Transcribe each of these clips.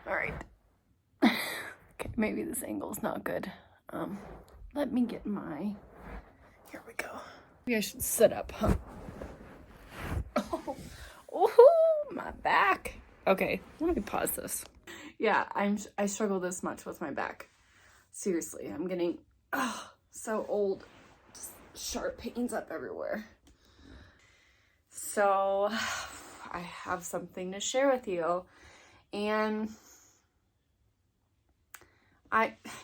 All right. Okay, maybe this angle's not good. Let me get my, here we go. Maybe I should sit up, huh? Oh, my back. Okay, let me pause this. Yeah, I struggle this much with my back. Seriously, I'm getting so old. Just sharp pains up everywhere. So, I have something to share with you. And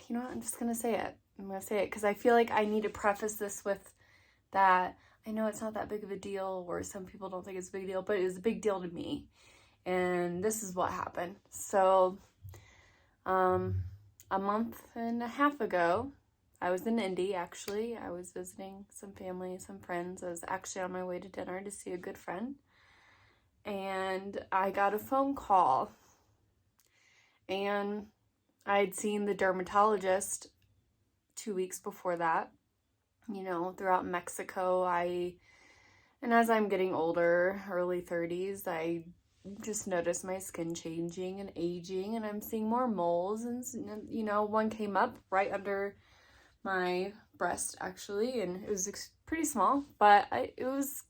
you know what, I'm just gonna say it. I'm gonna say it because I feel like I need to preface this with that. I know it's not that big of a deal, or some people don't think it's a big deal, but it was a big deal to me. And this is what happened. So, a month and a half ago, I was in Indy, actually. I was visiting some family, some friends. I was actually on my way to dinner to see a good friend. And I got a phone call. And I'd seen the dermatologist 2 weeks before that, you know, throughout Mexico. And as I'm getting older, early 30s, I just noticed my skin changing and aging, and I'm seeing more moles, and, you know, one came up right under my breast, actually, and it was pretty small, but it was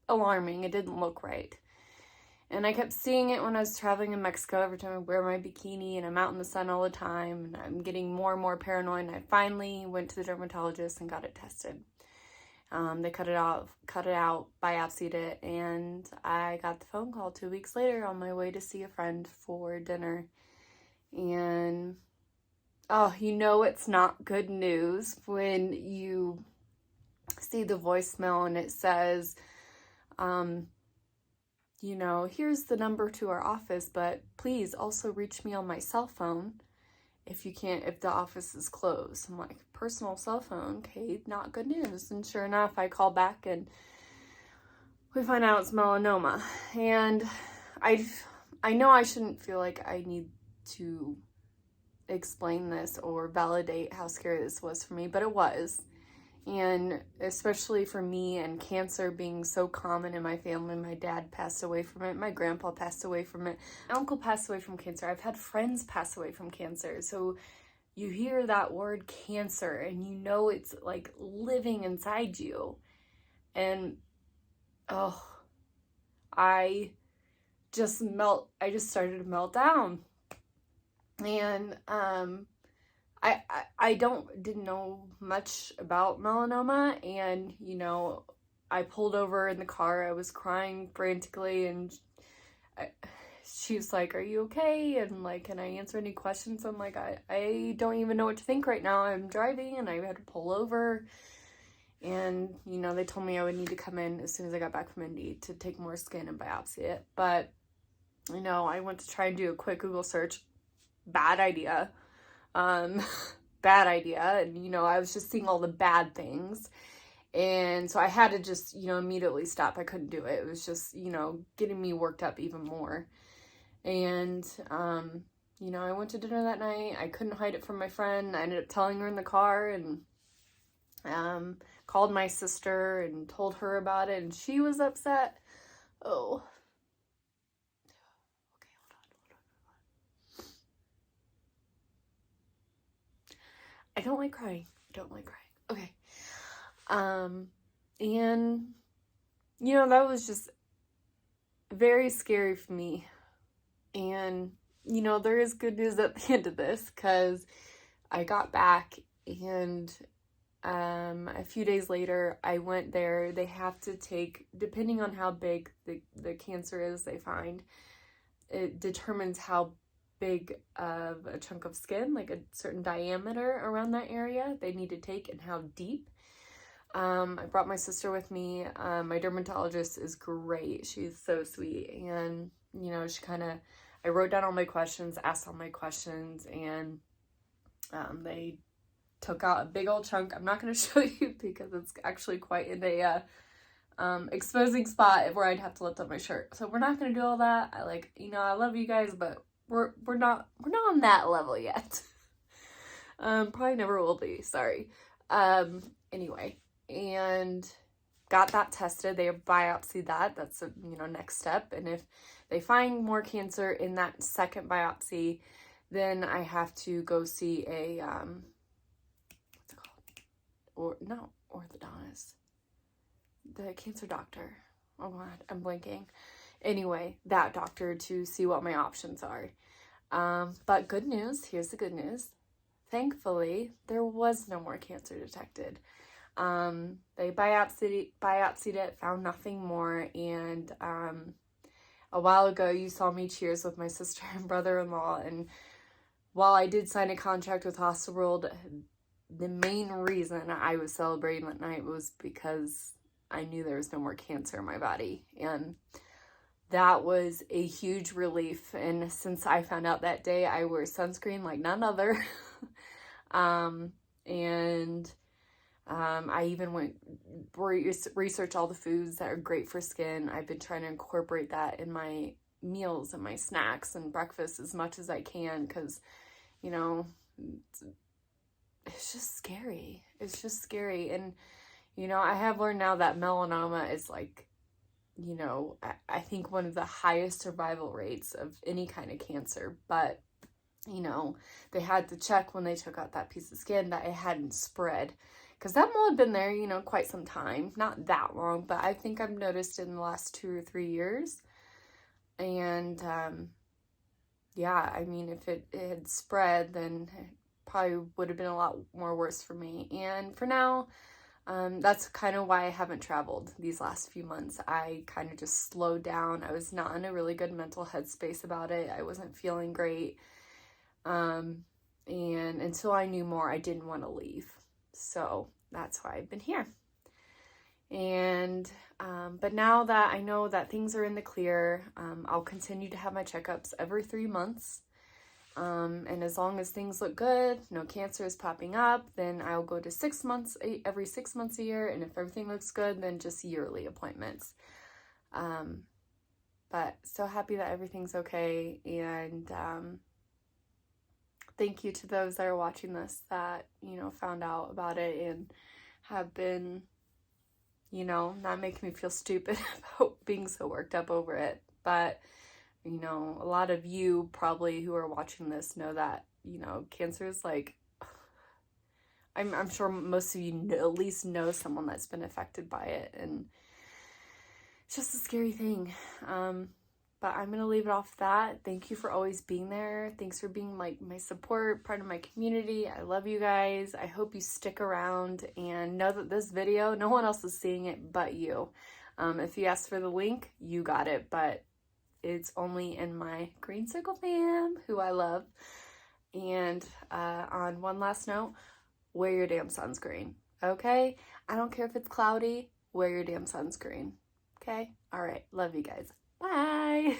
alarming. It didn't look right. And I kept seeing it when I was traveling in Mexico every time I wear my bikini and I'm out in the sun all the time, and I'm getting more and more paranoid, and I finally went to the dermatologist and got it tested. They cut it out, biopsied it, and I got the phone call 2 weeks later on my way to see a friend for dinner. And oh, you know it's not good news when you see the voicemail and it says, you know, here's the number to our office, but please also reach me on my cell phone if the office is closed. I'm like, personal cell phone? Okay, not good news. And sure enough, I call back and we find out it's melanoma. And I know I shouldn't feel like I need to explain this or validate how scary this was for me, but it was. And especially for me, and cancer being so common in my family. My dad passed away from it. My grandpa passed away from it. My uncle passed away from cancer. I've had friends pass away from cancer. So you hear that word cancer and you know it's like living inside you. And oh, I just started to melt down. And I didn't know much about melanoma, and, you know, I pulled over in the car. I was crying frantically, and she was like, "Are you okay?" And like, "Can I answer any questions?" I'm like, I don't even know what to think right now. I'm driving, and I had to pull over, and, you know, they told me I would need to come in as soon as I got back from Indy to take more skin and biopsy it. But, you know, I went to try and do a quick Google search. Bad idea. Bad idea. And, you know, I was just seeing all the bad things. And so I had to just, you know, immediately stop. I couldn't do it. It was just, you know, getting me worked up even more. And, you know, I went to dinner that night. I couldn't hide it from my friend. I ended up telling her in the car, and called my sister and told her about it. And she was upset. Oh. I don't like crying. Okay. And, you know, that was just very scary for me. And, you know, there is good news at the end of this, because I got back, and a few days later, I went there. They have to take, depending on how big the cancer is, they find, it determines how big of a chunk of skin, like a certain diameter around that area, they need to take, and how deep. I brought my sister with me. My dermatologist is great. She's so sweet. And, you know, I wrote down all my questions, asked all my questions, and they took out a big old chunk. I'm not going to show you because it's actually quite in a exposing spot where I'd have to lift up my shirt. So we're not going to do all that. I love you guys, but we're not on that level yet. Probably never will be. Sorry. Anyway, and got that tested. They biopsied that. That's a, you know, next step. And if they find more cancer in that second biopsy, then I have to go see a, what's it called? Or, no, orthodontist. The cancer doctor. Oh God, I'm blanking. Anyway, that doctor to see what my options are. But good news, here's the good news. Thankfully, there was no more cancer detected. They biopsied it, found nothing more, and a while ago you saw me cheers with my sister and brother-in-law, and while I did sign a contract with Hostelworld, the main reason I was celebrating that night was because I knew there was no more cancer in my body, and that was a huge relief. And since I found out that day, I wear sunscreen like none other. I even went research all the foods that are great for skin. I've been trying to incorporate that in my meals and my snacks and breakfast as much as I can, because, you know, it's just scary. It's just scary. And, you know, I have learned now that melanoma is like, you know, I think one of the highest survival rates of any kind of cancer. But, you know, they had to check when they took out that piece of skin that it hadn't spread. Because that mole had been there, you know, quite some time. Not that long, but I think I've noticed it in the last 2 or 3 years. And, yeah, I mean, if it had spread, then it probably would have been a lot more worse for me. And for now, that's kind of why I haven't traveled these last few months. I kind of just slowed down. I was not in a really good mental headspace about it. I wasn't feeling great. And until I knew more, I didn't want to leave. So that's why I've been here. And, but now that I know that things are in the clear, I'll continue to have my checkups every 3 months. And as long as things look good, no cancer is popping up, then I'll go to 6 months, every 6 months a year. And if everything looks good, then just yearly appointments. But so happy that everything's okay. And, thank you to those that are watching this that, you know, found out about it and have been, you know, not making me feel stupid about being so worked up over it. But, you know, a lot of you probably who are watching this know that, you know, cancer is like, I'm sure most of you at least know someone that's been affected by it. And it's just a scary thing. But I'm going to leave it off that. Thank you for always being there. Thanks for being like my support, part of my community. I love you guys. I hope you stick around and know that this video, no one else is seeing it but you. If you ask for the link, you got it, but it's only in my Green Circle fam, who I love. And on one last note, wear your damn sunscreen, okay? I don't care if it's cloudy, wear your damn sunscreen, okay? All right, love you guys. Bye.